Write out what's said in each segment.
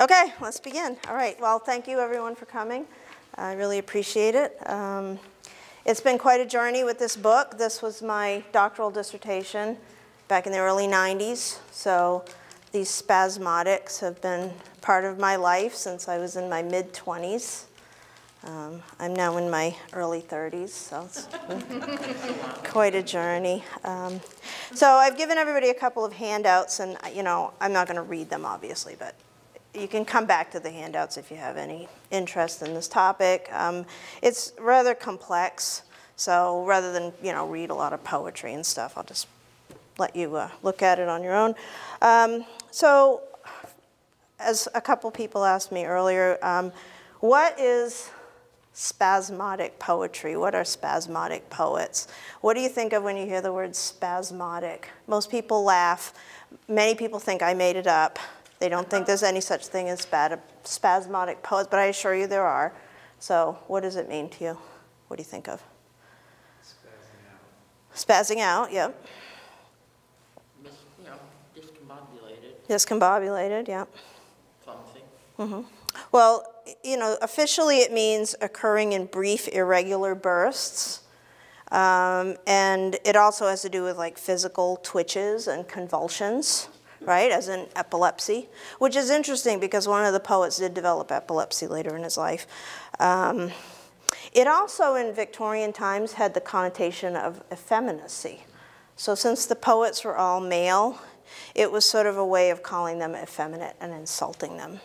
Okay, let's begin. All right, well, thank you everyone for coming. I really appreciate it. It's been quite a journey with this book. This was my doctoral dissertation back in the early 90s. So these spasmodics have been part of my life since I was in my mid-20s. I'm now in my early 30s, so it's been quite a journey. So I've given everybody a couple of handouts, and I'm not going to read them, obviously, but you can come back to the handouts if you have any interest in this topic. It's rather complex, so rather than read a lot of poetry and stuff, I'll just let you look at it on your own. So, as a couple people asked me earlier, what is spasmodic poetry? What are spasmodic poets? What do you think of when you hear the word spasmodic? Most people laugh. Many people think I made it up. They don't think there's any such thing as spasmodic poets, but I assure you there are. So what does it mean to you? What do you think of? Spazzing out. Spazzing out, yep. Discombobulated. Discombobulated, yep. Clumsy. Mm-hmm. Well, officially it means occurring in brief, irregular bursts. And it also has to do with like physical twitches and convulsions. Right, as in epilepsy, which is interesting because one of the poets did develop epilepsy later in his life. It also, in Victorian times, had the connotation of effeminacy. So since the poets were all male, it was sort of a way of calling them effeminate and insulting them.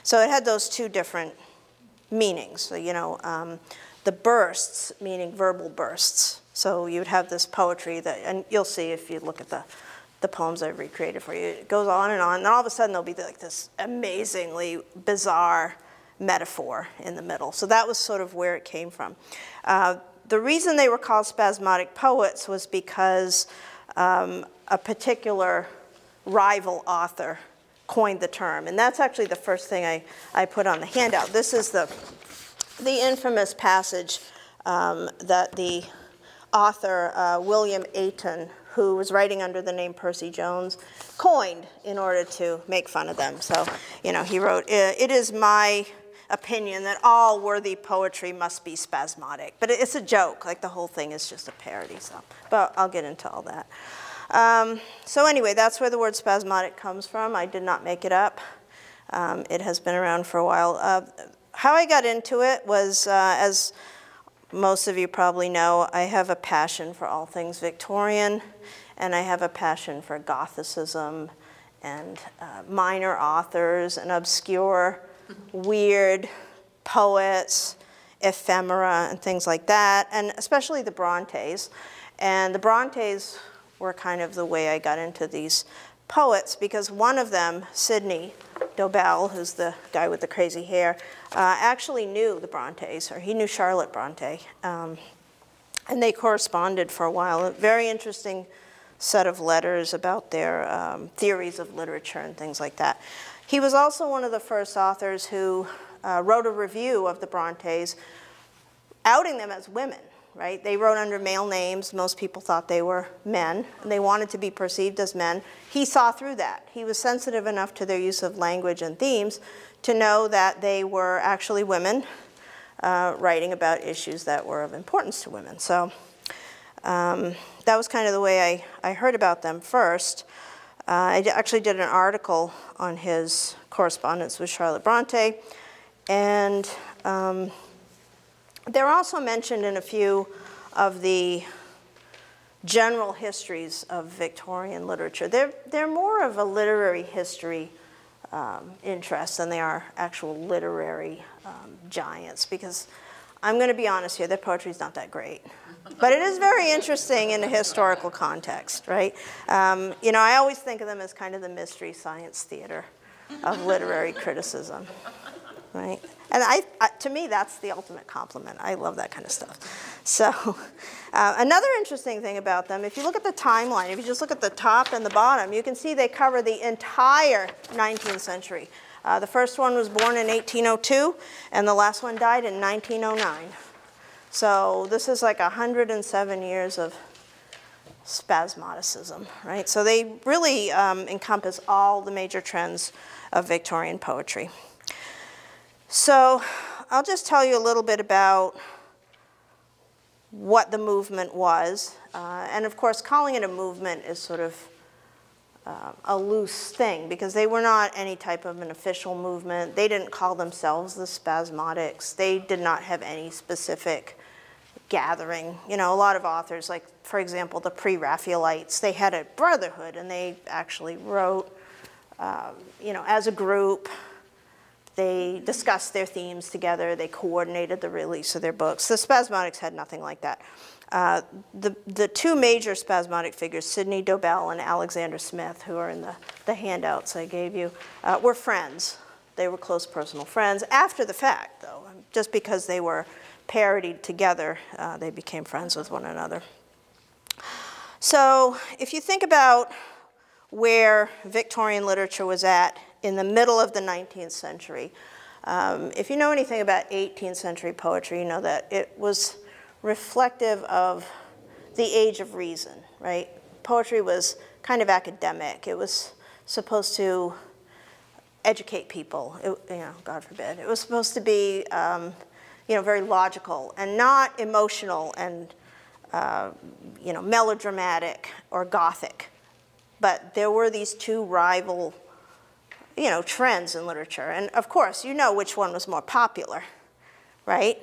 So it had those two different meanings. So, the bursts, meaning verbal bursts. So you would have this poetry that, and you'll see if you look at the poems I've recreated for you. It goes on, and all of a sudden there'll be like this amazingly bizarre metaphor in the middle. So that was sort of where it came from. The reason they were called spasmodic poets was because a particular rival author coined the term. And that's actually the first thing I put on the handout. This is the infamous passage that the author, William Ayton, who was writing under the name Percy Jones, coined in order to make fun of them. So, he wrote, "It is my opinion that all worthy poetry must be spasmodic." But it's a joke, like the whole thing is just a parody, but I'll get into all that. So anyway, that's where the word spasmodic comes from. I did not make it up. It has been around for a while. How I got into it was, as most of you probably know, I have a passion for all things Victorian, and I have a passion for Gothicism and minor authors and obscure, weird poets, ephemera, and things like that, and especially the Brontes. And the Brontes were kind of the way I got into these poets, because one of them, Sidney Dobell, who's the guy with the crazy hair, actually knew the Brontes, or he knew Charlotte Bronte, and they corresponded for a while. A very interesting set of letters about their theories of literature and things like that. He was also one of the first authors who wrote a review of the Brontes, outing them as women. Right? They wrote under male names. Most people thought they were men, and they wanted to be perceived as men. He saw through that. He was sensitive enough to their use of language and themes to know that they were actually women writing about issues that were of importance to women. So that was kind of the way I heard about them first. I actually did an article on his correspondence with Charlotte Bronte, and they're also mentioned in a few of the general histories of Victorian literature. They're more of a literary history interest than they are actual literary giants, because I'm going to be honest here, their poetry's not that great. But it is very interesting in a historical context, right? I always think of them as kind of the Mystery Science Theater of literary criticism, right? And to me, that's the ultimate compliment. I love that kind of stuff. So another interesting thing about them, if you look at the timeline, if you just look at the top and the bottom, you can see they cover the entire 19th century. The first one was born in 1802, and the last one died in 1909. So this is like 107 years of spasmodicism, right? So they really encompass all the major trends of Victorian poetry. So I'll just tell you a little bit about what the movement was. And of course, calling it a movement is sort of a loose thing because they were not any type of an official movement. They didn't call themselves the Spasmodics. They did not have any specific gathering. You know, a lot of authors, like for example, the pre-Raphaelites, they had a brotherhood and they actually wrote, you know, as a group. They discussed their themes together. They coordinated the release of their books. The Spasmodics had nothing like that. The two major Spasmodic figures, Sidney Dobell and Alexander Smith, who are in the handouts I gave you, were friends. They were close personal friends. After the fact, though, just because they were parodied together, they became friends with one another. So if you think about where Victorian literature was at in the middle of the 19th century, if you know anything about 18th century poetry, you know that it was reflective of the age of reason, right? Poetry was kind of academic. It was supposed to educate people, you know, God forbid. It was supposed to be, you know, very logical and not emotional and, you know, melodramatic or gothic. But there were these two rival, you know, trends in literature. And of course, you know which one was more popular, right?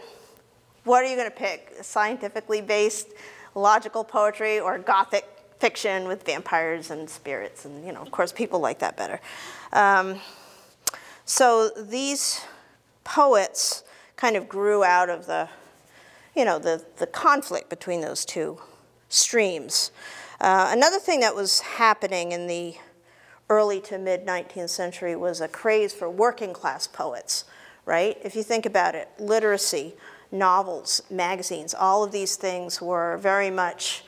What are you going to pick? Scientifically based logical poetry or gothic fiction with vampires and spirits? And, you know, of course, people like that better. So these poets kind of grew out of the, you know, the conflict between those two streams. Another thing that was happening in the early to mid-19th century was a craze for working class poets, right? If you think about it, literacy, novels, magazines, all of these things were very much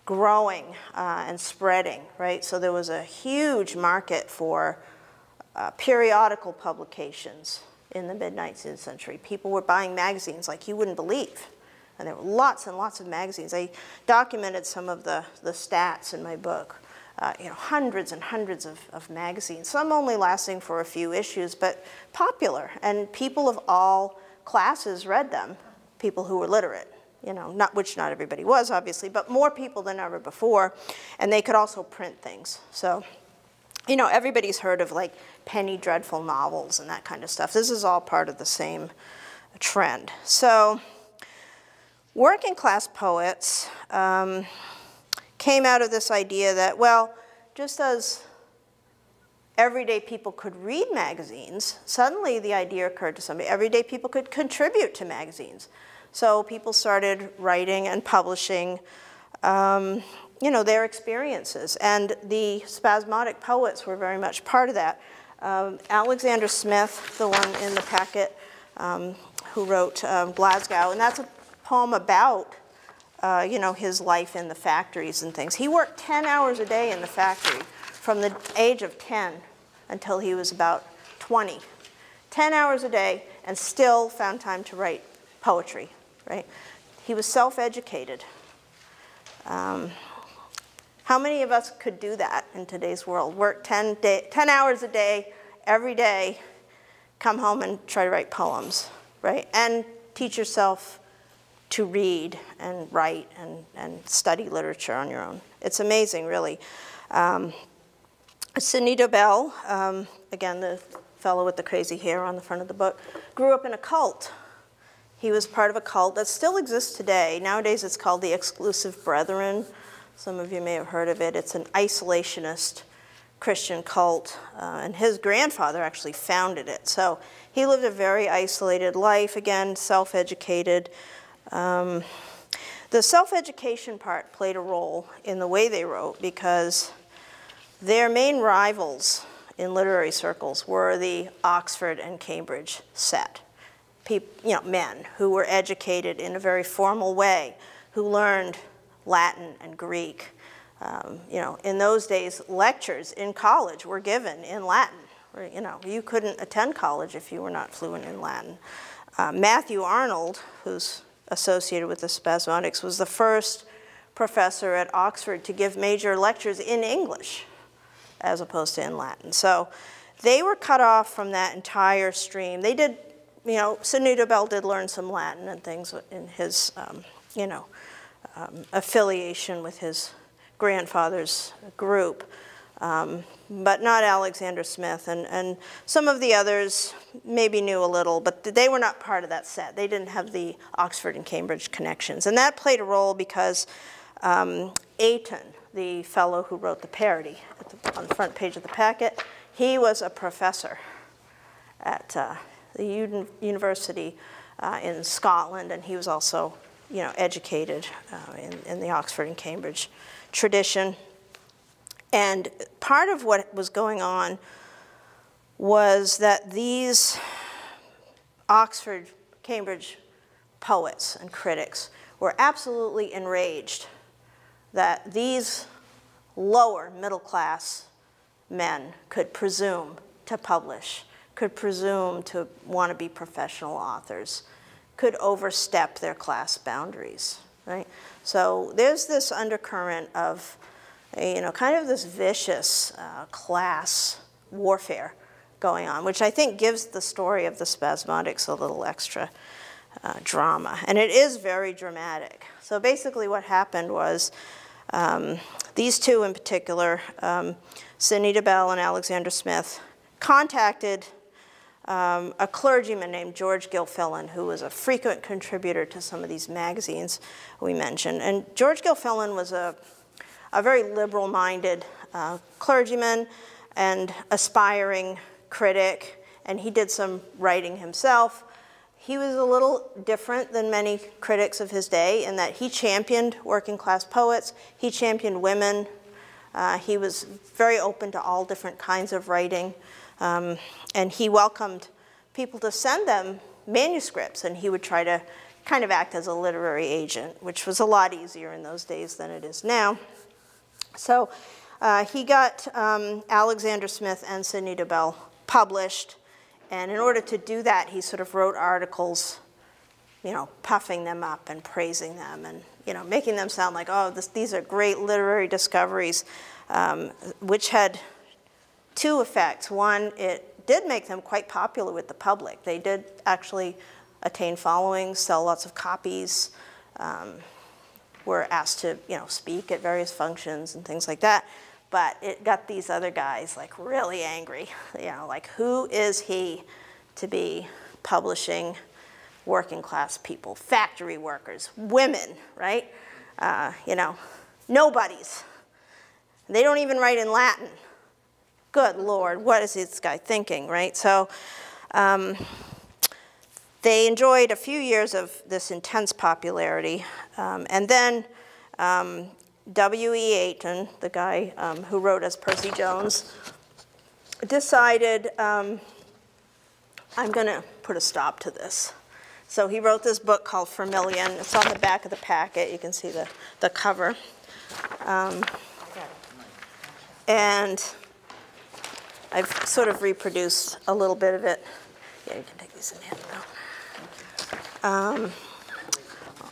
growing and spreading, right? So there was a huge market for periodical publications in the mid-19th century. People were buying magazines like you wouldn't believe. And there were lots and lots of magazines. I documented some of the stats in my book. You know, hundreds and hundreds of magazines, some only lasting for a few issues, but popular. And people of all classes read them, people who were literate, you know, which not everybody was, obviously, but more people than ever before. And they could also print things. So, you know, everybody's heard of like penny dreadful novels and that kind of stuff. This is all part of the same trend. So working class poets came out of this idea that, well, just as everyday people could read magazines, suddenly the idea occurred to somebody, everyday people could contribute to magazines. So people started writing and publishing, you know, their experiences. And the Spasmodic poets were very much part of that. Alexander Smith, the one in the packet, who wrote Glasgow, and that's a poem about you know, his life in the factories and things. He worked 10 hours a day in the factory from the age of 10 until he was about 20. 10 hours a day and still found time to write poetry, right? He was self-educated. How many of us could do that in today's world? Work 10 hours a day, every day, come home and try to write poems, right? And teach yourself to read and write and study literature on your own. It's amazing, really. Sidney Dobell, again, the fellow with the crazy hair on the front of the book, grew up in a cult. He was part of a cult that still exists today. Nowadays it's called the Exclusive Brethren. Some of you may have heard of it. It's an isolationist Christian cult, and his grandfather actually founded it. So he lived a very isolated life, again, self-educated. The self-education part played a role in the way they wrote because their main rivals in literary circles were the Oxford and Cambridge set. Men who were educated in a very formal way, who learned Latin and Greek. In those days, lectures in college were given in Latin. You couldn't attend college if you were not fluent in Latin. Matthew Arnold, who's associated with the Spasmodics, was the first professor at Oxford to give major lectures in English as opposed to in Latin. So they were cut off from that entire stream. They did, you know, Sidney Dobell did learn some Latin and things in his, you know, affiliation with his grandfather's group, but not Alexander Smith. And some of the others maybe knew a little, but they were not part of that set. They didn't have the Oxford and Cambridge connections. And that played a role because Ayton, the fellow who wrote the parody on the front page of the packet, he was a professor at the university in Scotland, and he was also, you know, educated in the Oxford and Cambridge tradition. And part of what was going on was that these Oxford, Cambridge poets and critics were absolutely enraged that these lower middle class men could presume to publish, could presume to want to be professional authors, could overstep their class boundaries, right? So there's this undercurrent of, you know, kind of this vicious class warfare going on, which I think gives the story of the Spasmodics a little extra drama. And it is very dramatic. So basically what happened was these two in particular, Sidney Dobell and Alexander Smith, contacted a clergyman named George Gilfillan, who was a frequent contributor to some of these magazines we mentioned. And George Gilfillan was a very liberal-minded clergyman and aspiring critic, and he did some writing himself. He was a little different than many critics of his day in that he championed working-class poets, he championed women, he was very open to all different kinds of writing, and he welcomed people to send them manuscripts, and he would try to kind of act as a literary agent, which was a lot easier in those days than it is now. So he got Alexander Smith and Sidney Dobell published, and in order to do that, he sort of wrote articles, you know, puffing them up and praising them and, you know, making them sound like, oh, these are great literary discoveries, which had two effects. One, it did make them quite popular with the public. They did actually attain followings, sell lots of copies, were asked to, you know, speak at various functions and things like that. But it got these other guys like really angry, you know, like who is he to be publishing working class people, factory workers, women, right? You know, nobodies. They don't even write in Latin. Good Lord, what is this guy thinking, right? So they enjoyed a few years of this intense popularity, and then W.E. Ayton, the guy who wrote as Percy Jones, decided, I'm going to put a stop to this. So he wrote this book called Vermilion. It's on the back of the packet. You can see the cover. And I've sort of reproduced a little bit of it. Yeah, you can take these in hand now.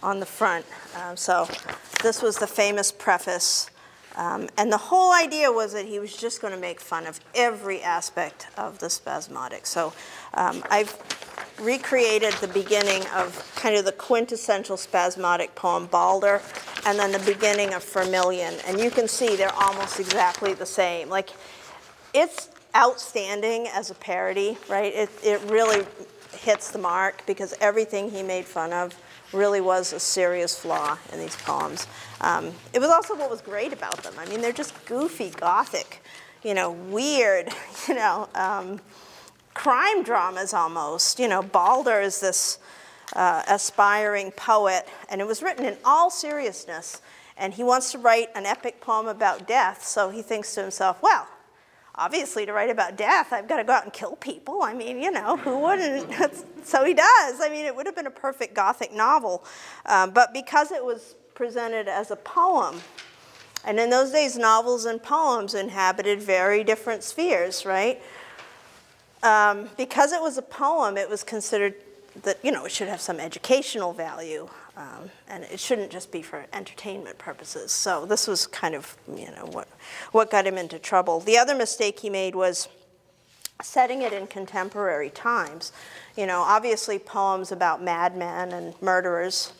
On the front. So this was the famous preface. And the whole idea was that he was just going to make fun of every aspect of the Spasmodic. So I've recreated the beginning of kind of the quintessential Spasmodic poem, Balder, and then the beginning of Vermilion. And you can see they're almost exactly the same. Like, it's outstanding as a parody, right? It really hits the mark because everything he made fun of really was a serious flaw in these poems. It was also what was great about them. I mean, they're just goofy, gothic, you know, weird, you know, crime dramas almost. You know, Balder is this aspiring poet, and it was written in all seriousness, and he wants to write an epic poem about death, so he thinks to himself, well, obviously, to write about death, I've got to go out and kill people. I mean, you know, who wouldn't? So he does. I mean, it would have been a perfect Gothic novel. But because it was presented as a poem, and in those days, novels and poems inhabited very different spheres, right? Because it was a poem, it was considered that, you know, it should have some educational value. And it shouldn't just be for entertainment purposes. So this was kind of, what got him into trouble. The other mistake he made was setting it in contemporary times. Obviously poems about madmen and murderers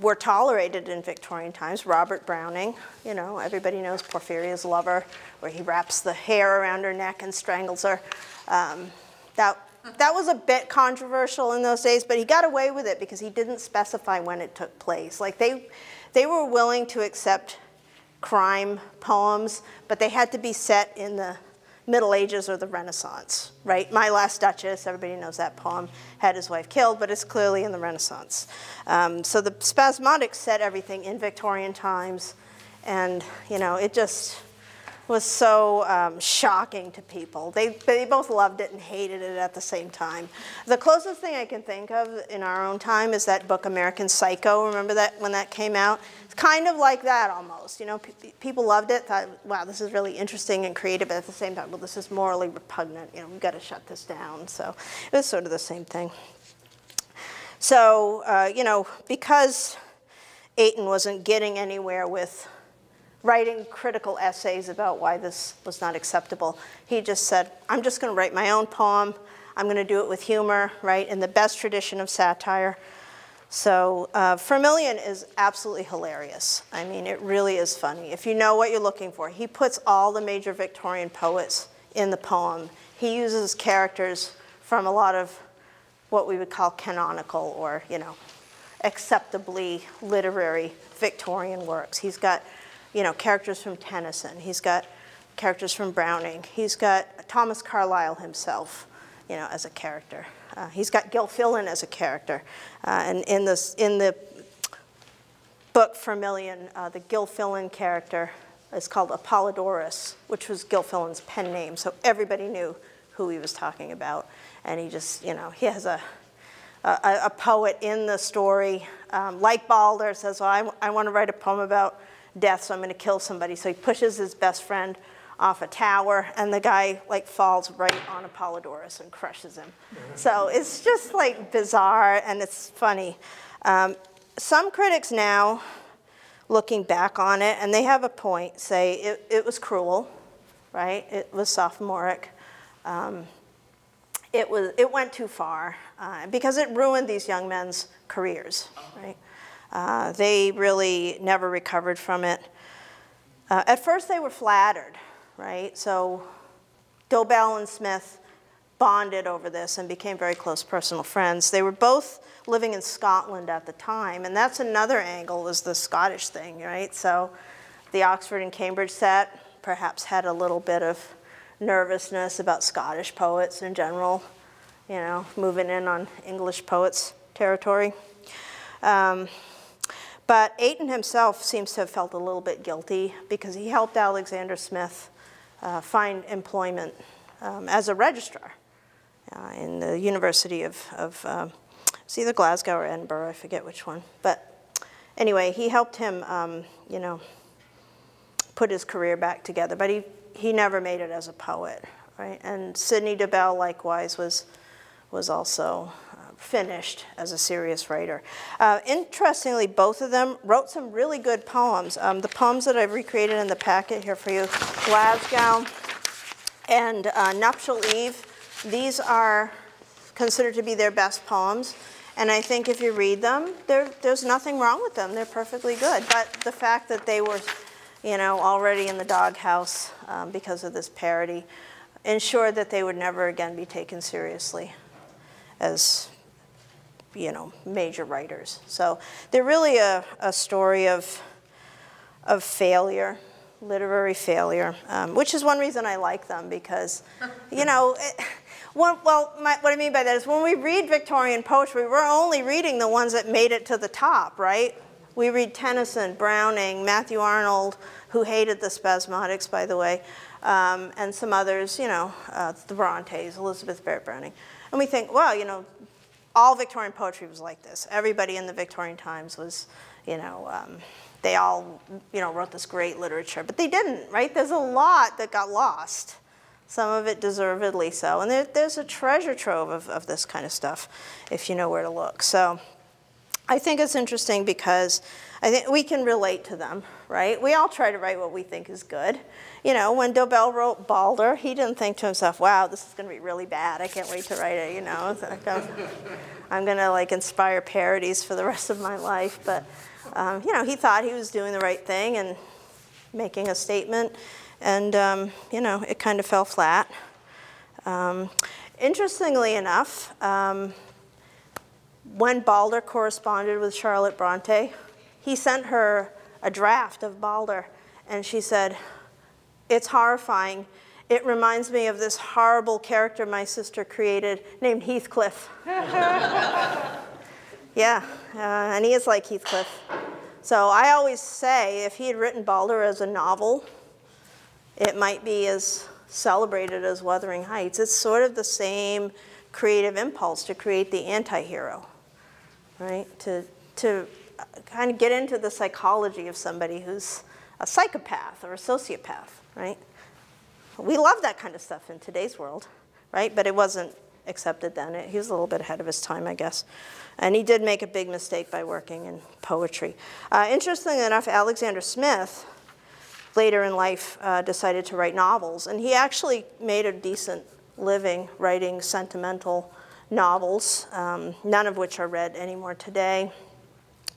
were tolerated in Victorian times. Robert Browning, everybody knows Porphyria's Lover, where he wraps the hair around her neck and strangles her. That was a bit controversial in those days, but he got away with it because he didn't specify when it took place. Like they were willing to accept crime poems, but they had to be set in the Middle Ages or the Renaissance, right? My Last Duchess, everybody knows that poem, had his wife killed, but it's clearly in the Renaissance. So the Spasmodic set everything in Victorian times, and it just was so shocking to people. They both loved it and hated it at the same time. The closest thing I can think of in our own time is that book American Psycho. Remember that when that came out? It's kind of like that almost. People loved it, thought, wow, this is really interesting and creative, but at the same time, well, this is morally repugnant. We've got to shut this down. So it was sort of the same thing. So, because Ayton wasn't getting anywhere with writing critical essays about why this was not acceptable, he just said, I'm just going to write my own poem. I'm going to do it with humor, right, in the best tradition of satire. So Vermilion is absolutely hilarious. I mean, it really is funny. If you know what you're looking for, he puts all the major Victorian poets in the poem. He uses characters from a lot of what we would call canonical or, acceptably literary Victorian works. He's got characters from Tennyson. He's got characters from Browning. He's got Thomas Carlyle himself, as a character. He's got Gilfillan as a character. And in the book Vermilion, the Gilfillan character is called Apollodorus, which was Gilfillan's pen name. So everybody knew who he was talking about. And he just, he has a poet in the story, like Balder, says, well, I want to write a poem about death, so I'm going to kill somebody. So he pushes his best friend off a tower, and the guy falls right on Apollodorus and crushes him. So it's just bizarre, and it's funny. Some critics now, looking back on it, and they have a point, say it was cruel, right? It was sophomoric. It went too far because it ruined these young men's careers, right? They really never recovered from it. At first, they were flattered, right? So Dobell and Smith bonded over this and became very close personal friends. They were both living in Scotland at the time, and that's another angle, was the Scottish thing, right? So the Oxford and Cambridge set perhaps had a little bit of nervousness about Scottish poets in general, moving in on English poets' territory. But Ayton himself seems to have felt a little bit guilty because he helped Alexander Smith find employment as a registrar in the University of it's either Glasgow or Edinburgh, I forget which one. But anyway, he helped him, put his career back together. But he never made it as a poet, right? And Sidney Dobell, likewise, was also finished as a serious writer. Interestingly, both of them wrote some really good poems. The poems that I've recreated in the packet here for you, Glasgow and Nuptial Eve, these are considered to be their best poems. And I think if you read them, there's nothing wrong with them. They're perfectly good. But the fact that they were, already in the doghouse because of this parody ensured that they would never again be taken seriously as major writers. So they're really a story of failure, literary failure, which is one reason I like them because, what I mean by that is when we read Victorian poetry, we're only reading the ones that made it to the top, right? We read Tennyson, Browning, Matthew Arnold, who hated the Spasmodics, by the way, and some others, the Brontes, Elizabeth Barrett Browning. And we think, well, all Victorian poetry was like this. Everybody in the Victorian times was, they all, wrote this great literature. But they didn't, right? There's a lot that got lost. Some of it deservedly so. And there's a treasure trove of this kind of stuff, if you know where to look. So I think it's interesting because I think we can relate to them, right? We all try to write what we think is good. You know, when Dobell wrote Balder, he didn't think to himself, wow, this is going to be really bad. I can't wait to write it, you know. It's like, I'm going to like inspire parodies for the rest of my life. But, you know, he thought he was doing the right thing and making a statement. And, you know, it kind of fell flat. Interestingly enough, when Balder corresponded with Charlotte Bronte, he sent her a draft of Balder, and she said, "It's horrifying. It reminds me of this horrible character my sister created named Heathcliff." Yeah, and he is like Heathcliff. So I always say if he had written Balder as a novel, it might be as celebrated as Wuthering Heights. It's sort of the same creative impulse to create the anti-hero, right? To kind of get into the psychology of somebody who's a psychopath or a sociopath, right? We love that kind of stuff in today's world, right? But it wasn't accepted then. He was a little bit ahead of his time, I guess. And he did make a big mistake by working in poetry. Interestingly enough, Alexander Smith, later in life, decided to write novels. And he actually made a decent living writing sentimental novels, none of which are read anymore today.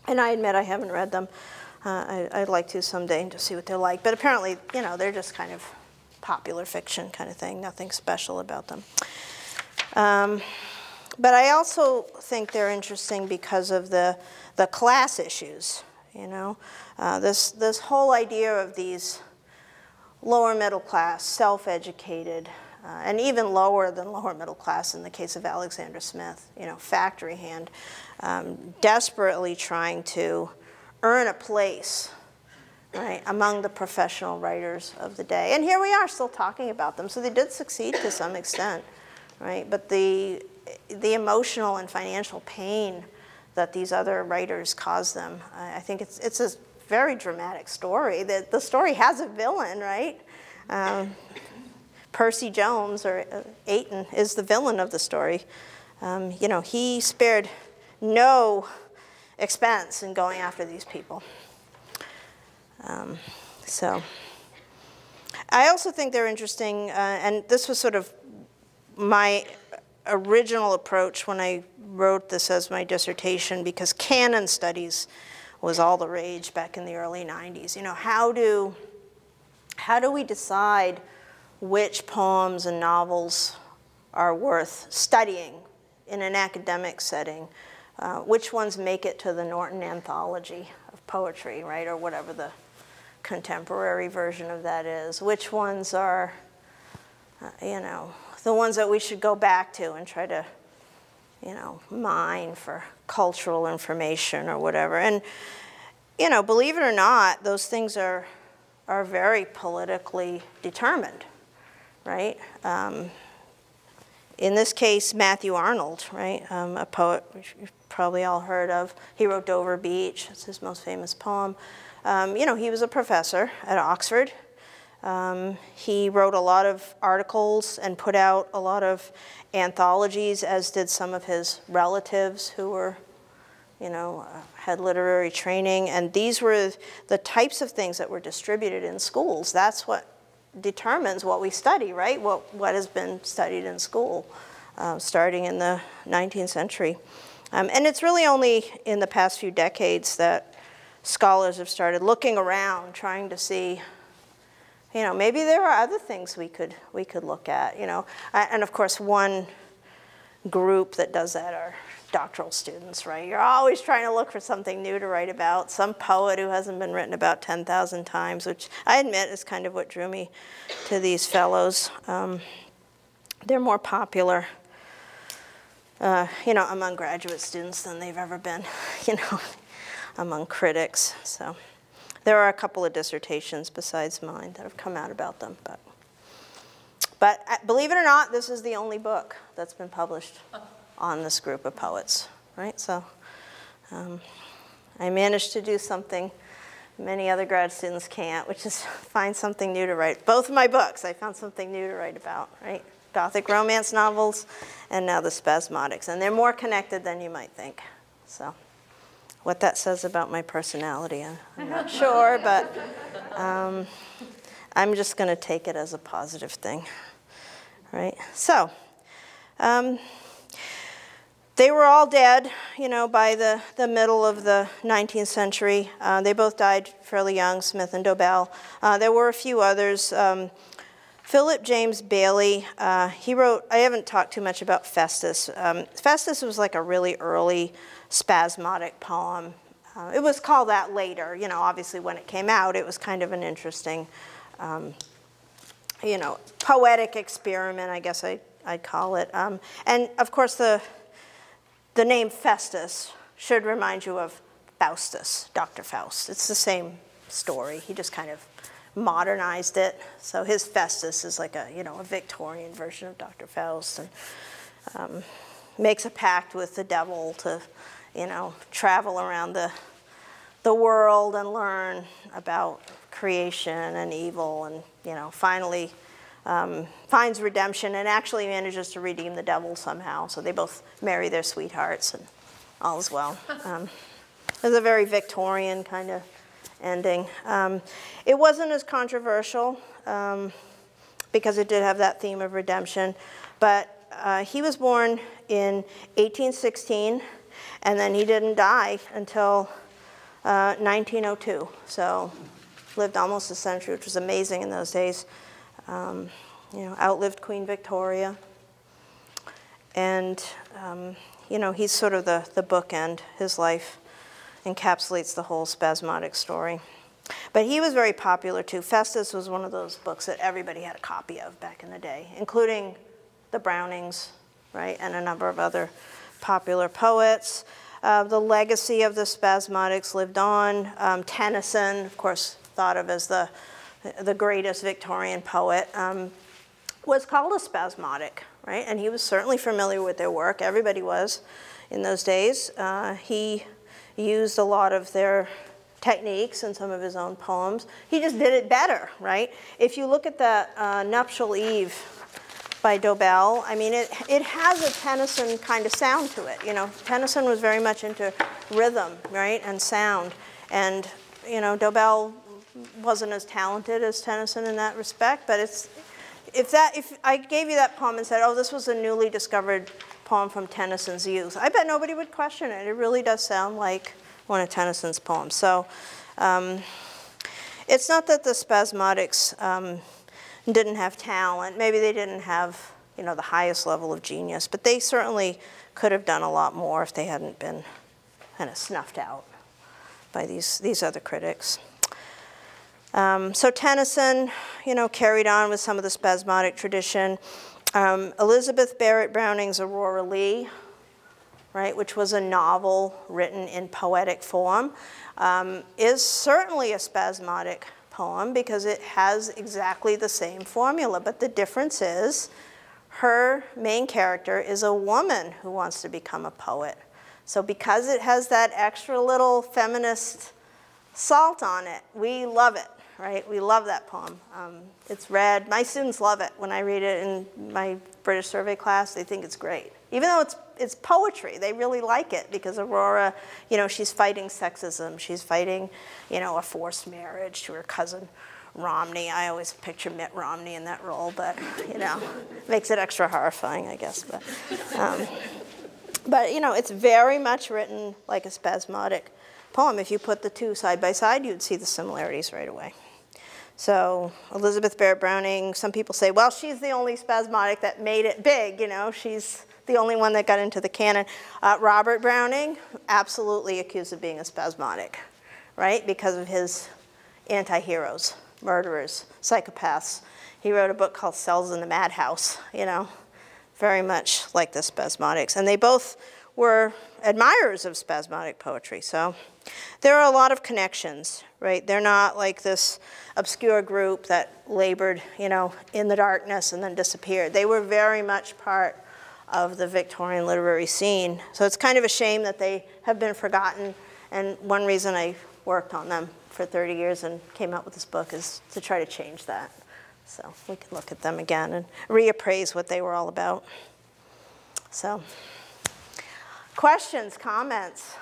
And I admit I haven't read them. I'd like to someday to see what they're like. But apparently, you know, they're just kind of popular fiction kind of thing, nothing special about them. But I also think they're interesting because of the class issues, you know. This whole idea of these lower middle class, self-educated, and even lower than lower middle class in the case of Alexander Smith, you know, factory hand, desperately trying to earn a place, right, among the professional writers of the day. And here we are still talking about them. So they did succeed to some extent, right? But the emotional and financial pain that these other writers caused them, I think it's a very dramatic story. The story has a villain, right? Percy Jones, or Ayton, is the villain of the story. You know, he spared no expense in going after these people. So I also think they're interesting, and this was sort of my original approach when I wrote this as my dissertation, because canon studies was all the rage back in the early 90s. You know, how do we decide which poems and novels are worth studying in an academic setting? Which ones make it to the Norton Anthology of Poetry, right, or whatever the contemporary version of that is? Which ones are, you know, the ones that we should go back to and try to, you know, mine for cultural information or whatever? And, you know, believe it or not, those things are very politically determined, right? In this case, Matthew Arnold, right, a poet which you've probably all heard of. He wrote Dover Beach. It's his most famous poem. You know, he was a professor at Oxford. He wrote a lot of articles and put out a lot of anthologies, as did some of his relatives who were, you know, had literary training. And these were the types of things that were distributed in schools. That's what determines what we study, right? What has been studied in school, starting in the 19th century. And it's really only in the past few decades that scholars have started looking around, trying to see, you know, maybe there are other things we could look at, you know. And of course, one group that does that are doctoral students, right? You're always trying to look for something new to write about, some poet who hasn't been written about 10,000 times, which I admit is kind of what drew me to these fellows. They're more popular, you know, among graduate students than they've ever been, you know, among critics. So there are a couple of dissertations besides mine that have come out about them. But believe it or not, this is the only book that's been published on this group of poets, right? So I managed to do something many other grad students can't, which is find something new to write. Both of my books, I found something new to write about, right? Gothic romance novels, and now the Spasmodics. And they're more connected than you might think. So what that says about my personality, I'm not sure, but I'm just going to take it as a positive thing, right? So, they were all dead, you know, by the middle of the 19th century. They both died fairly young, Smith and Dobell. There were a few others. Philip James Bailey, he wrote, I haven't talked too much about Festus. Festus was like a really early spasmodic poem. It was called that later, you know, obviously when it came out, it was kind of an interesting, you know, poetic experiment, I guess I'd call it. And of course the name Festus should remind you of Faustus, Dr. Faust. It's the same story. He just kind of modernized it. So his Festus is like a, you know, a Victorian version of Dr. Faust, and makes a pact with the devil to, you know, travel around the world and learn about creation and evil, and, you know, finally finds redemption and actually manages to redeem the devil somehow. So they both marry their sweethearts and all is well. It was a very Victorian kind of ending. It wasn't as controversial because it did have that theme of redemption, but he was born in 1816, and then he didn't die until 1902. So lived almost a century, which was amazing in those days. You know, outlived Queen Victoria. And, you know, he's sort of the bookend. His life encapsulates the whole spasmodic story. But he was very popular, too. Festus was one of those books that everybody had a copy of back in the day, including the Brownings, right, and a number of other popular poets. The legacy of the Spasmodics lived on. Tennyson, of course, thought of as the greatest Victorian poet, was called a Spasmodic, right? And he was certainly familiar with their work. Everybody was in those days. He used a lot of their techniques in some of his own poems. He just did it better, right? If you look at that Nuptial Eve by Dobell, I mean, it has a Tennyson kind of sound to it. You know, Tennyson was very much into rhythm, right, and sound. And, you know, Dobell wasn't as talented as Tennyson in that respect, but if I gave you that poem and said, oh, this was a newly discovered poem from Tennyson's youth, I bet nobody would question it. It really does sound like one of Tennyson's poems. So it's not that the Spasmodics didn't have talent. Maybe they didn't have, you know, the highest level of genius, but they certainly could have done a lot more if they hadn't been kind of snuffed out by these other critics. So Tennyson, you know, carried on with some of the spasmodic tradition. Elizabeth Barrett Browning's Aurora Leigh, right, which was a novel written in poetic form, is certainly a spasmodic poem because it has exactly the same formula, but the difference is her main character is a woman who wants to become a poet. So because it has that extra little feminist salt on it, we love it. Right? We love that poem. It's read. My students love it. When I read it in my British survey class, they think it's great. Even though it's poetry, they really like it because Aurora, you know, she's fighting sexism. She's fighting, you know, a forced marriage to her cousin Romney. I always picture Mitt Romney in that role, but, you know, makes it extra horrifying, I guess. But you know, it's very much written like a spasmodic poem. If you put the two side by side, you'd see the similarities right away. So Elizabeth Barrett Browning, some people say, well, she's the only spasmodic that made it big, you know, she's the only one that got into the canon. Robert Browning, absolutely accused of being a spasmodic, right, because of his anti-heroes, murderers, psychopaths. He wrote a book called Cells in the Madhouse, you know, very much like the Spasmodics. And they both were admirers of spasmodic poetry. So there are a lot of connections, right? They're not like this obscure group that labored, you know, in the darkness and then disappeared. They were very much part of the Victorian literary scene. So it's kind of a shame that they have been forgotten. And one reason I worked on them for 30 years and came out with this book is to try to change that. So we can look at them again and reappraise what they were all about. So questions, comments?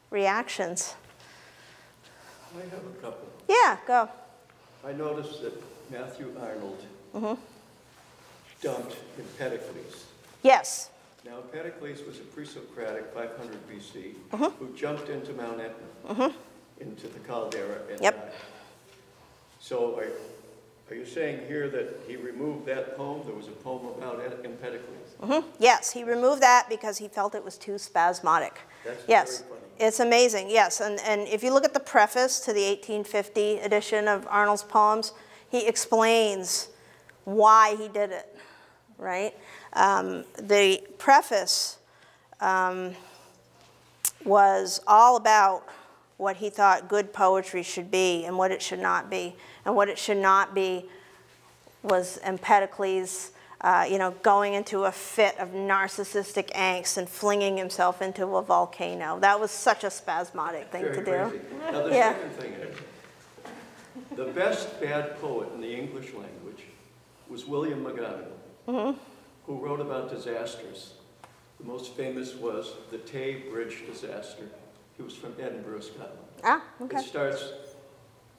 reactions? I have a couple. Yeah, go. I noticed that Matthew Arnold dumped Empedocles. Yes. Now, Empedocles was a pre-Socratic, 500 BC, who jumped into Mount Etna, into the caldera and died. So are you saying here that he removed that poem? There was a poem about Empedocles? Yes, he removed that because he felt it was too spasmodic. That's yes. very funny. It's amazing, yes. And if you look at the preface to the 1850 edition of Arnold's poems, he explains why he did it, right? The preface was all about what he thought good poetry should be and what it should not be. And what it should not be was Empedocles, going into a fit of narcissistic angst and flinging himself into a volcano. That was such a spasmodic thing to do. Crazy. Now the second thing is, the best bad poet in the English language was William McGonagall, who wrote about disasters. The most famous was the Tay Bridge disaster. He was from Edinburgh, Scotland. Ah, okay. It starts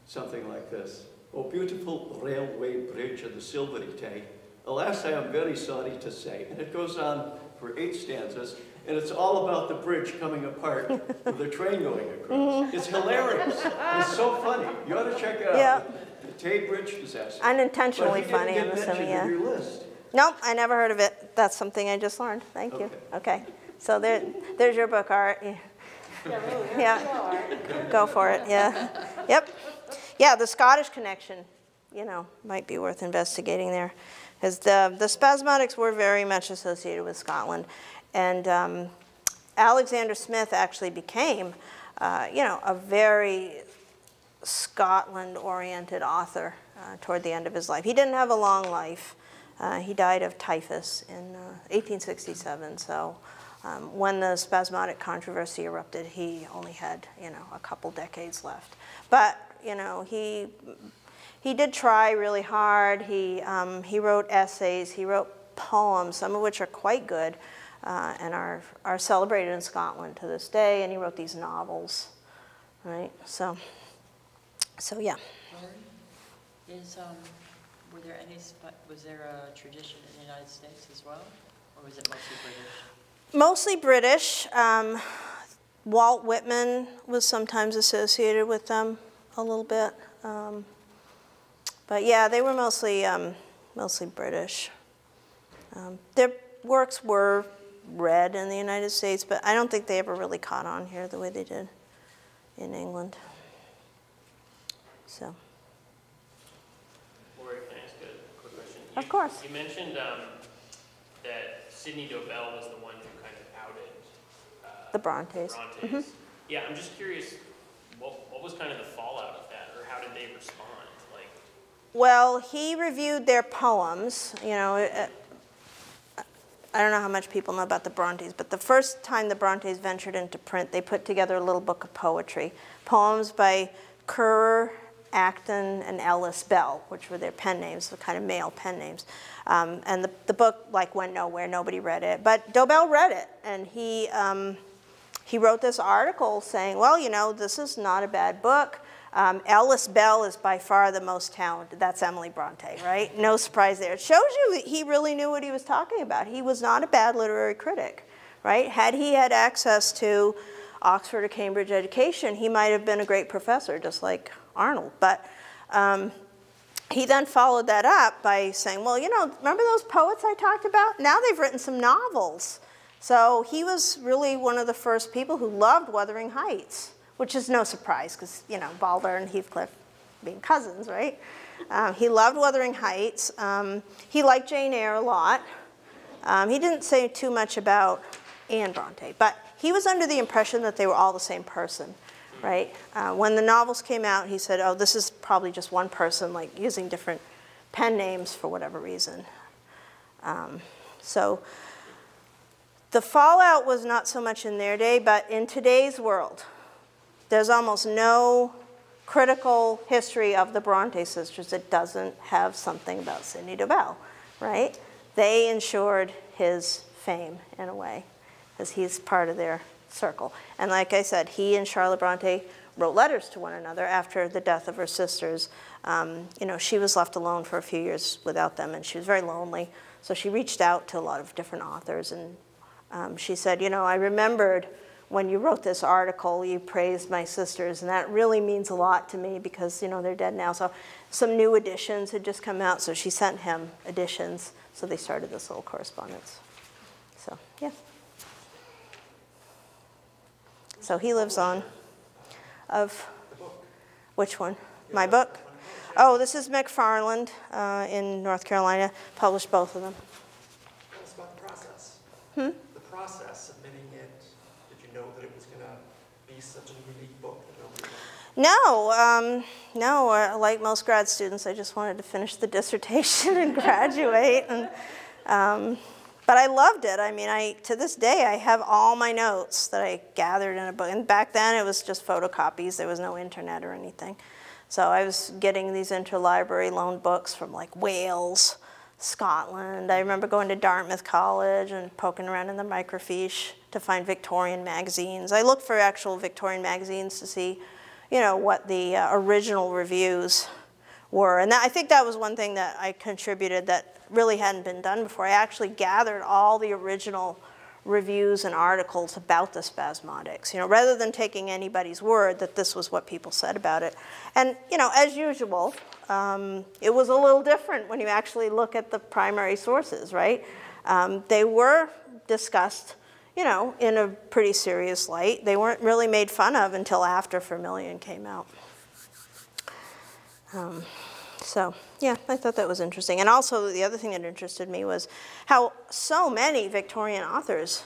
something like this. "O beautiful railway bridge of the Silvery Tay, alas, I am very sorry to say." And it goes on for 8 stanzas, and it's all about the bridge coming apart with the train going across. It's hilarious. It's so funny. You ought to check it out. Yeah. The Tay Bridge disaster. Unintentionally funny, I'm But he didn't assuming, get mentioned in your list. Nope, I never heard of it. That's something I just learned. Thank you. Okay. So there's your book, Art. Yeah. Go for it. Yeah. Yep. Yeah, the Scottish connection, might be worth investigating there. Because the Spasmodics were very much associated with Scotland. And Alexander Smith actually became, a very Scotland-oriented author toward the end of his life. He didn't have a long life. He died of typhus in 1867. So when the Spasmodic controversy erupted, he only had, a couple decades left. But, he did try really hard. He wrote essays. He wrote poems, some of which are quite good and are celebrated in Scotland to this day. And he wrote these novels, right? So yeah. Was there a tradition in the United States as well, or was it mostly British? Mostly British. Walt Whitman was sometimes associated with them a little bit. But yeah, they were mostly British. Their works were read in the United States, but I don't think they ever really caught on here the way they did in England. So. Lori, can I ask a quick question? Of course. You mentioned that Sidney Dobell was the one who kind of outed the Brontes. Yeah, I'm just curious, what was kind of the fallout of that, or how did they respond? Well, he reviewed their poems. I don't know how much people know about the Brontes, but the first time the Brontes ventured into print, they put together a little book of poetry. Poems by Currer, Acton, and Ellis Bell, which were their pen names, the kind of male pen names. And the book went nowhere, nobody read it. But Dobell read it, and he wrote this article saying, well, this is not a bad book. Ellis Bell is by far the most talented. That's Emily Bronte, right? No surprise there. It shows you that he really knew what he was talking about. He was not a bad literary critic, right? Had he had access to Oxford or Cambridge education, he might have been a great professor, just like Arnold. But he then followed that up by saying, well, remember those poets I talked about? Now they've written some novels. So he was really one of the first people who loved Wuthering Heights, which is no surprise because, Balder and Heathcliff being cousins, right? He loved Wuthering Heights. He liked Jane Eyre a lot. He didn't say too much about Anne Bronte, but he was under the impression that they were all the same person, right? When the novels came out, he said, oh, this is probably just one person, using different pen names for whatever reason. So the fallout was not so much in their day, but in today's world, there's almost no critical history of the Bronte sisters that doesn't have something about Sidney Dobell, right? They ensured his fame in a way, because he's part of their circle. And like I said, he and Charlotte Bronte wrote letters to one another after the death of her sisters. You know, she was left alone for a few years without them, and she was very lonely. So she reached out to a lot of different authors, and she said, you know, I remembered when you wrote this article, you praised my sisters, and that really means a lot to me because, you know, they're dead now. So some new editions had just come out, so she sent him editions. So they started this little correspondence. So, yeah. So he lives on. Of which one? My book? Oh, this is McFarland in North Carolina. Published both of them. Tell us about the process. The process, submitting it. Did you know that it was going to be such a unique book that nobody No, like most grad students, I just wanted to finish the dissertation and graduate. And, but I loved it. I mean, to this day, I have all my notes that I gathered in a book. And back then, it was just photocopies. There was no internet or anything. So I was getting these interlibrary loan books from like Wales, Scotland. I remember going to Dartmouth College and poking around in the microfiche to find Victorian magazines. I looked for actual Victorian magazines to see, you know, what the original reviews were. And I think that was one thing that I contributed that really hadn't been done before. I actually gathered all the original reviews and articles about the Spasmodics, you know, rather than taking anybody's word that this was what people said about it. And, you know, as usual, it was a little different when you actually look at the primary sources, right? They were discussed, you know, in a pretty serious light. They weren't really made fun of until after Vermilion came out. So, yeah, I thought that was interesting. And also, the other thing that interested me was how so many Victorian authors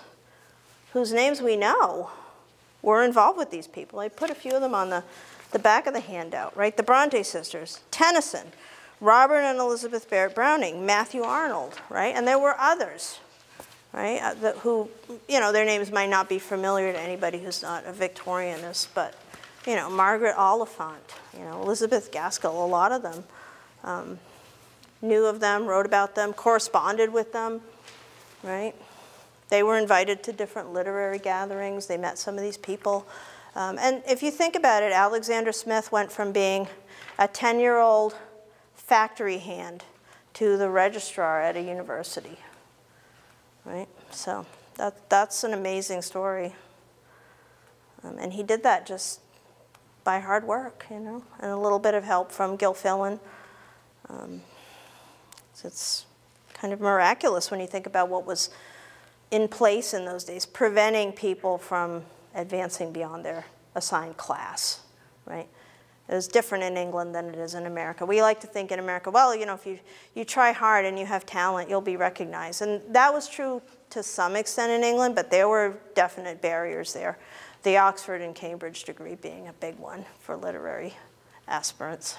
whose names we know were involved with these people. I put a few of them on the back of the handout, right? The Bronte sisters, Tennyson, Robert and Elizabeth Barrett Browning, Matthew Arnold, right? And there were others, right, who, you know, their names might not be familiar to anybody who's not a Victorianist, but, you know, Margaret Oliphant, you know, Elizabeth Gaskell, a lot of them knew of them, wrote about them, corresponded with them, right? They were invited to different literary gatherings. They met some of these people. And if you think about it, Alexander Smith went from being a 10-year-old factory hand to the registrar at a university, right? So that's an amazing story. And he did that just by hard work, you know, and a little bit of help from Gilfillan. It's kind of miraculous when you think about what was in place in those days, preventing people from advancing beyond their assigned class, right? It was different in England than it is in America. We like to think in America, well, you know, if you try hard and you have talent, you'll be recognized. And that was true to some extent in England, but there were definite barriers there. The Oxford and Cambridge degree being a big one for literary aspirants.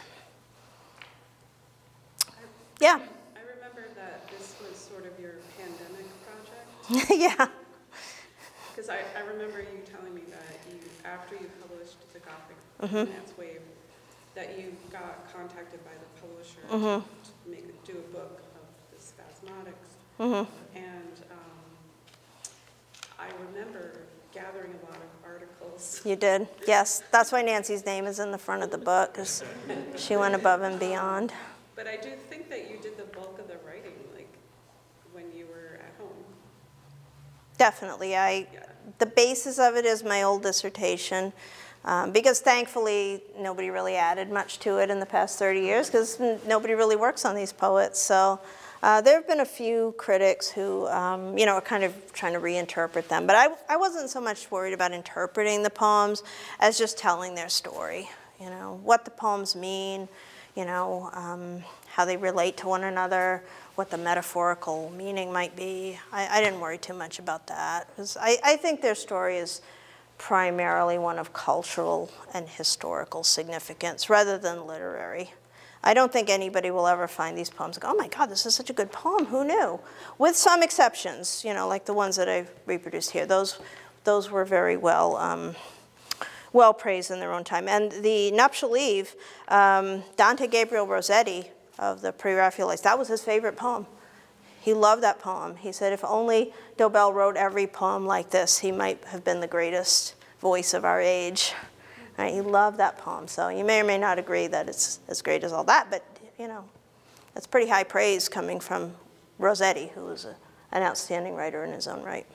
Yeah. I remember that this was sort of your pandemic project. Yeah. Because I remember you telling me that after you published The Gothic Romance Wave, that you got contacted by the publisher to do a book of the Spasmodics. And I remember gathering a lot of articles. You did, yes. That's why Nancy's name is in the front of the book, because she went above and beyond. But I do think that you did the bulk of the writing, like, when you were at home. Definitely. The basis of it is my old dissertation, because thankfully nobody really added much to it in the past 30 years, because nobody really works on these poets. So there have been a few critics who, you know, are kind of trying to reinterpret them. But I wasn't so much worried about interpreting the poems as just telling their story, you know, what the poems mean, you know, how they relate to one another, what the metaphorical meaning might be. I didn't worry too much about that, because I think their story is primarily one of cultural and historical significance rather than literary. I don't think anybody will ever find these poems and go, oh my God, this is such a good poem, who knew? With some exceptions, you know, like the ones that I've reproduced here. Those were very well praised in their own time. And the Nuptial Eve, Dante Gabriel Rossetti of the Pre-Raphaelites, that was his favorite poem. He loved that poem. He said if only Dobell wrote every poem like this, he might have been the greatest voice of our age. Right? He loved that poem. So you may or may not agree that it's as great as all that, but you know, that's pretty high praise coming from Rossetti, who was an outstanding writer in his own right.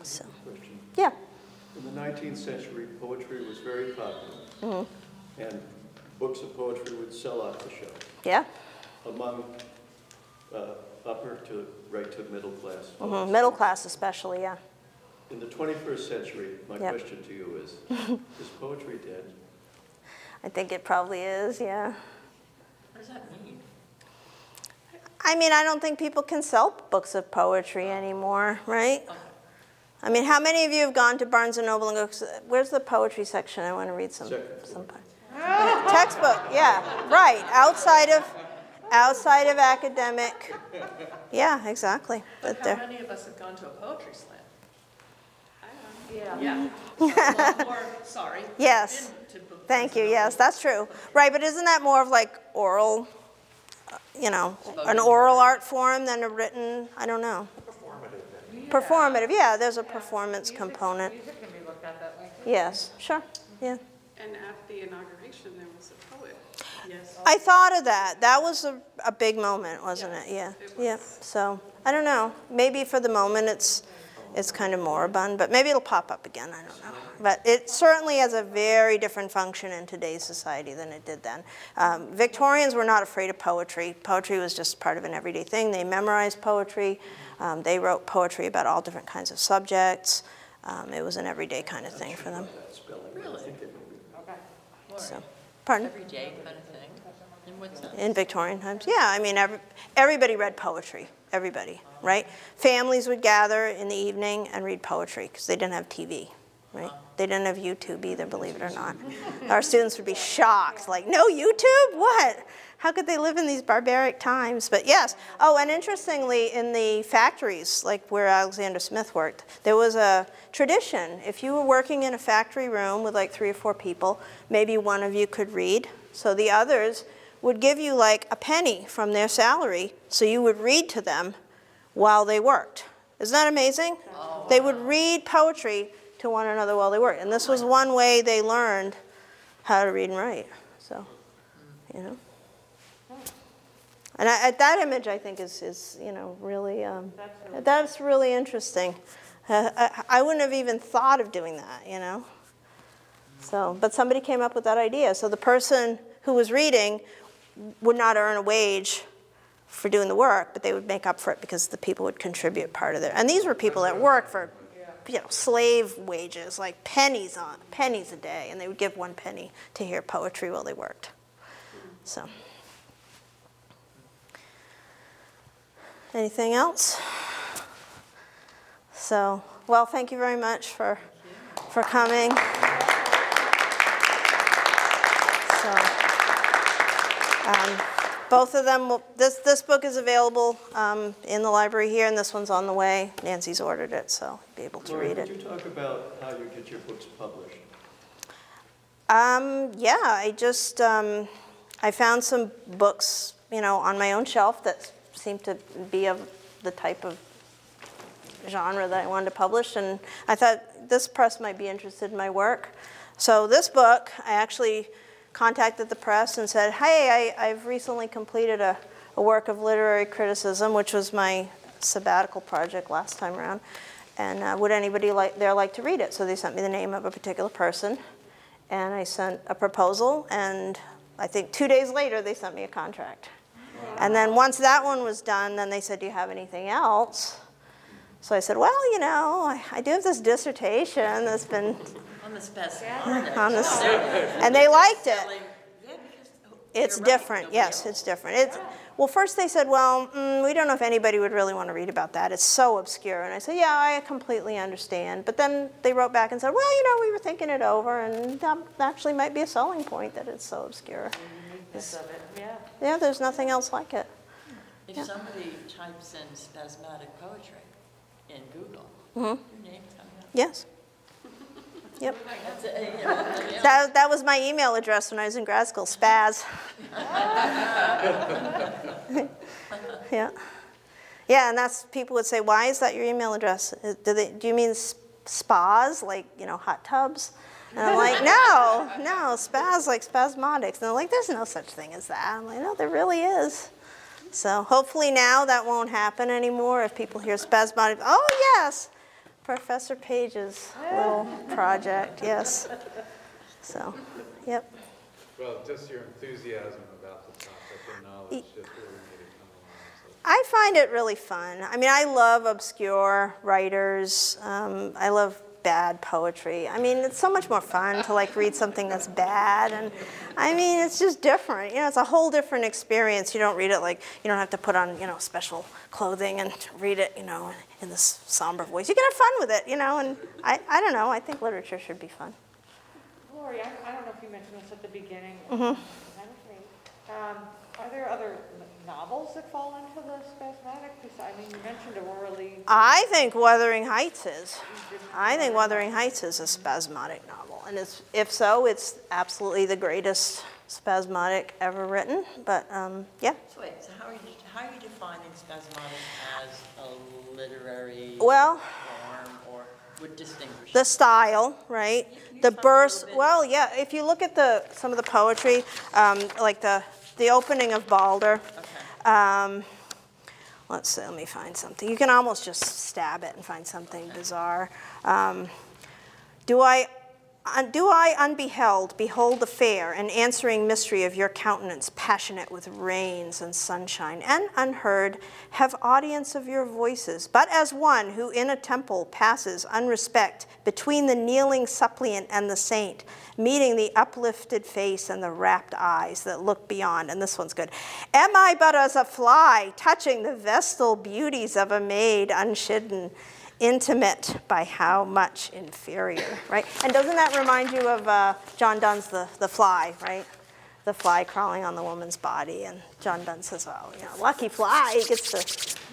So, yeah. In the 19th century, poetry was very popular, and books of poetry would sell out the show. Yeah. Among upper to right to middle class. Middle class especially, yeah. In the 21st century, my question to you is poetry dead? I think it probably is, yeah. What does that mean? I mean, I don't think people can sell books of poetry anymore, right? Okay. I mean, how many of you have gone to Barnes & Noble and go, where's the poetry section? I want to read some part. Textbook, yeah, right. Outside of academic. Yeah, exactly. But how many of us have gone to a poetry slam? I Yeah. A lot more, sorry. Yes. Thank you. Yes, that's true. Right, but isn't that more of like oral, you know, an oral art form than a written, I don't know. Performative, yeah, there's a performance component. Music can be looked at that way. Yes, sure, yeah. And at the inauguration, there was a poet. Yes. I thought of that. That was a big moment, wasn't it? Yeah, yeah. So, I don't know. Maybe for the moment it's kind of moribund, but maybe it'll pop up again, I don't know. But it certainly has a very different function in today's society than it did then. Victorians were not afraid of poetry. Poetry was just part of an everyday thing. They memorized poetry. They wrote poetry about all different kinds of subjects. It was an everyday kind of thing for them. Really? So, pardon? Everyday kind of thing? In what sense? In Victorian times, yeah. I mean, everybody read poetry. Everybody, right? Families would gather in the evening and read poetry because they didn't have TV, right? They didn't have YouTube either, believe it or not. Our students would be shocked, like, no YouTube? What? How could they live in these barbaric times? But yes. Oh, and interestingly, in the factories, like where Alexander Smith worked, there was a tradition. If you were working in a factory room with like 3 or 4 people, maybe one of you could read. So the others would give you like a penny from their salary, so you would read to them while they worked. Isn't that amazing? Oh, wow. They would read poetry to one another while they worked. And this was one way they learned how to read and write. So, you know. And that image, I think, is you know, really, that's really interesting. I wouldn't have even thought of doing that, you know. So, but somebody came up with that idea. So the person who was reading would not earn a wage for doing the work, but they would make up for it because the people would contribute part of their. And these were people that worked for, you know, slave wages, like pennies a day, and they would give 1 penny to hear poetry while they worked. So. Anything else? So, well, thank you very much for coming. So, both of them will, this book is available in the library here, and this one's on the way. Nancy's ordered it, so you'll be able to read it. Could you talk about how you get your books published? Yeah, I just, I found some books, you know, on my own shelf that seemed to be of the type of genre that I wanted to publish, and I thought this press might be interested in my work. So this book, I actually contacted the press and said, hey, I've recently completed a work of literary criticism, which was my sabbatical project last time around, and would anybody there like to read it? So they sent me the name of a particular person, and I sent a proposal, and I think 2 days later they sent me a contract. And then once that one was done, then they said, do you have anything else? So I said, well, you know, I do have this dissertation that's been On the Spasmodic. and they liked it. It's different, yes, it's different. Well, first they said, well, we don't know if anybody would really want to read about that. It's so obscure. And I said, yeah, I completely understand. But then they wrote back and said, well, you know, we were thinking it over, and that actually might be a selling point that it's so obscure. Yeah, there's nothing else like it. If somebody types in spasmodic poetry in Google, your name comes up. Yes. Yep. That's it, yeah. That was my email address when I was in grad school, Spaz. Yeah. Yeah, and that's, people would say, why is that your email address? Do you mean spas, like, you know, hot tubs? And I'm like, no, spaz, like Spasmodic. And they're like, there's no such thing as that. I'm like, no, there really is. So hopefully now that won't happen anymore if people hear Spasmodic. Oh, yes, Professor Paige's little project, yes. So, yep. Well, just your enthusiasm about the topic and knowledge just really made it come along. So. I find it really fun. I mean, I love obscure writers. I love bad poetry. I mean, it's so much more fun to like read something that's bad, and I mean, it's just different. You know, it's a whole different experience. You don't read it like, you don't have to put on, you know, special clothing and read it, you know, in this somber voice. You can have fun with it, you know, and I don't know, I think literature should be fun. Lori, I don't know if you mentioned this at the beginning. Mm-hmm. Are there other novels that fall into the Spasmodic? Because, I mean, you mentioned Aurora. I think Wuthering Heights is. I think Wuthering Heights is a Spasmodic novel. And if so, it's absolutely the greatest Spasmodic ever written. But, yeah. So wait, so how are you defining Spasmodic as a literary Well, form, or would distinguish the it? style, right? Can you The talk a burst, little bit? well, yeah, if you look at some of the poetry, like the opening of Balder, Okay. let's see, let me find something. You can almost just stab it and find something bizarre. Do I unbeheld behold the fair and answering mystery of your countenance, passionate with rains and sunshine, and unheard have audience of your voices, but as one who in a temple passes unrespect between the kneeling suppliant and the saint, meeting the uplifted face and the rapt eyes that look beyond. And this one's good. Am I but as a fly touching the vestal beauties of a maid unshidden, intimate by how much inferior, right? And doesn't that remind you of John Donne's The Fly, right? The fly crawling on the woman's body, and John Donne says, oh, you know, lucky fly, he gets to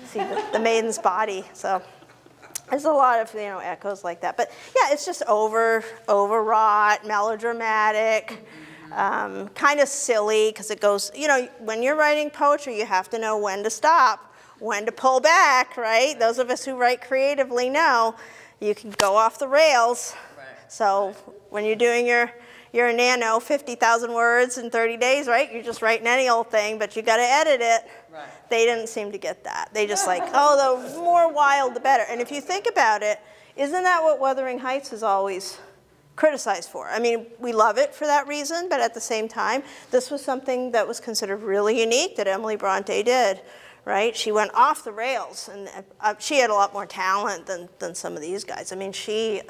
see the maiden's body. So there's a lot of, you know, echoes like that. But yeah, it's just overwrought, melodramatic, kind of silly, because it goes, you know, when you're writing poetry, you have to know when to stop, when to pull back, right? Those of us who write creatively know you can go off the rails. Right. So when you're doing your nano, 50,000 words in 30 days, right? You're just writing any old thing, but you got to edit it. Right. They didn't seem to get that. They just like, oh, the more wild, the better. And if you think about it, isn't that what Wuthering Heights is always criticized for? I mean, we love it for that reason, but at the same time, this was something that was considered really unique that Emily Bronte did. Right? She went off the rails, and she had a lot more talent than some of these guys. I mean, she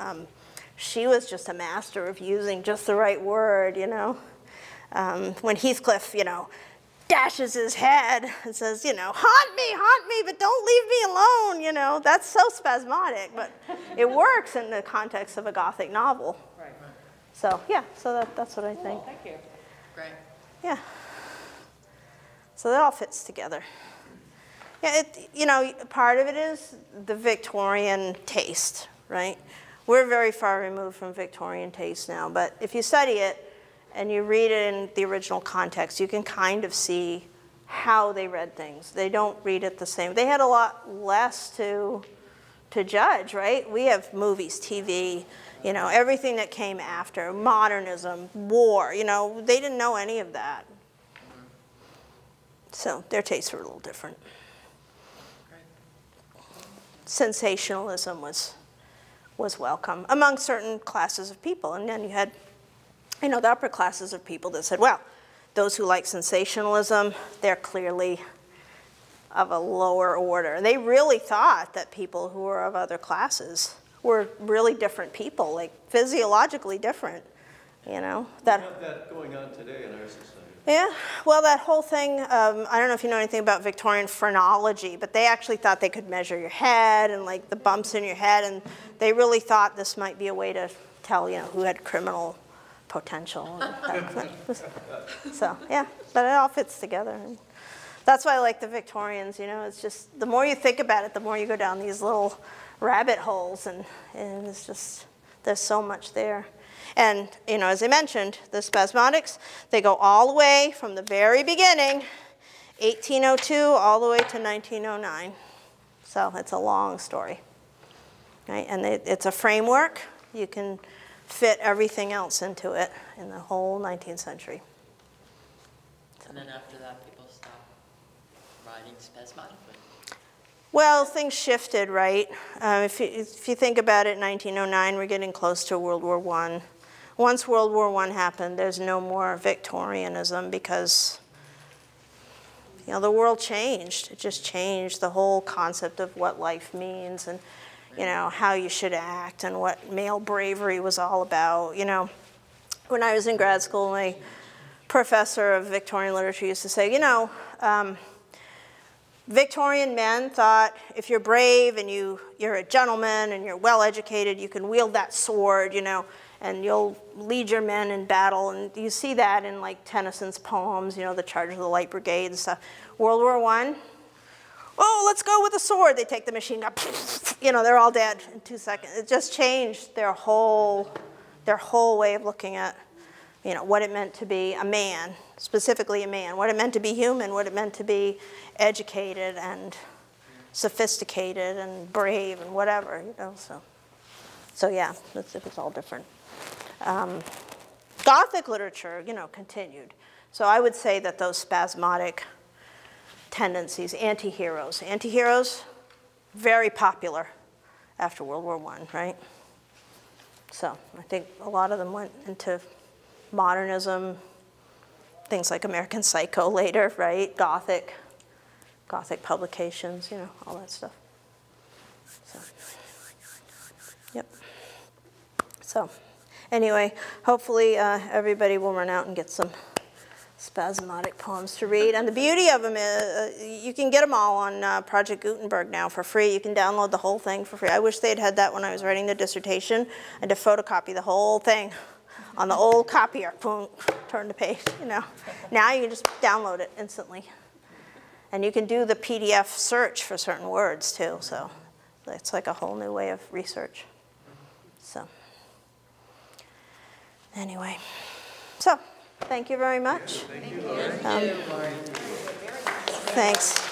was just a master of using just the right word, you know. When Heathcliff, you know, dashes his head and says, you know, haunt me, but don't leave me alone, you know. That's so Spasmodic, but it works in the context of a Gothic novel. Right. So, yeah, so that's what I think. Thank you. Great. Yeah. So that all fits together. Yeah, you know, part of it is the Victorian taste, right? We're very far removed from Victorian taste now, but if you study it and you read it in the original context, you can kind of see how they read things. They don't read it the same. They had a lot less to judge, right? We have movies, TV, you know, everything that came after, modernism, war, you know, they didn't know any of that. So their tastes were a little different. Sensationalism was welcome among certain classes of people. And then you had, you know, the upper classes of people that said, well, those who like sensationalism, they're clearly of a lower order. And they really thought that people who were of other classes were really different people, like physiologically different, you know. We have that going on today in our society. Yeah, well, that whole thing, I don't know if you know anything about Victorian phrenology, but they actually thought they could measure your head and like the bumps in your head, and they really thought this might be a way to tell, you know, who had criminal potential. So, yeah, but it all fits together. And that's why I like the Victorians, you know, it's just, the more you think about it, the more you go down these little rabbit holes, and it's just, There's so much there. And, you know, as I mentioned, the Spasmodics, they go all the way from the very beginning, 1802, all the way to 1909. So it's a long story, right? And it's a framework. You can fit everything else into it in the whole 19th century. And then after that, people stopped writing spasmodically. Well, things shifted, right? If you think about it, 1909, we're getting close to World War I. Once World War I happened, there's no more Victorianism because, you know, the world changed. It just changed the whole concept of what life means and, you know, how you should act and what male bravery was all about. You know, when I was in grad school, my professor of Victorian literature used to say, you know, Victorian men thought if you're brave and you're a gentleman and you're well educated, you can wield that sword, you know, and you'll lead your men in battle. And you see that in like Tennyson's poems, you know, the Charge of the Light Brigade and stuff. World War I, oh, let's go with the sword. They take the machine gun, you know, they're all dead in 2 seconds. It just changed their whole way of looking at, you know, what it meant to be a man, specifically a man, what it meant to be human, what it meant to be educated and sophisticated and brave and whatever, you know, so yeah, it was all different. Gothic literature, you know, continued. So I would say that those spasmodic tendencies, anti-heroes, very popular after World War I, right? So I think a lot of them went into modernism, things like American Psycho later, right? Gothic publications, you know, all that stuff. So, yep. So, anyway, hopefully everybody will run out and get some spasmodic poems to read. And the beauty of them is you can get them all on Project Gutenberg now for free. You can download the whole thing for free. I wish they'd had that when I was writing the dissertation. I had to photocopy the whole thing on the old copier. Boom, turn the page, you know. Now you can just download it instantly. And you can do the PDF search for certain words too, so it's like a whole new way of research. So anyway, so thank you very much. Thank you, Laurie. Thanks.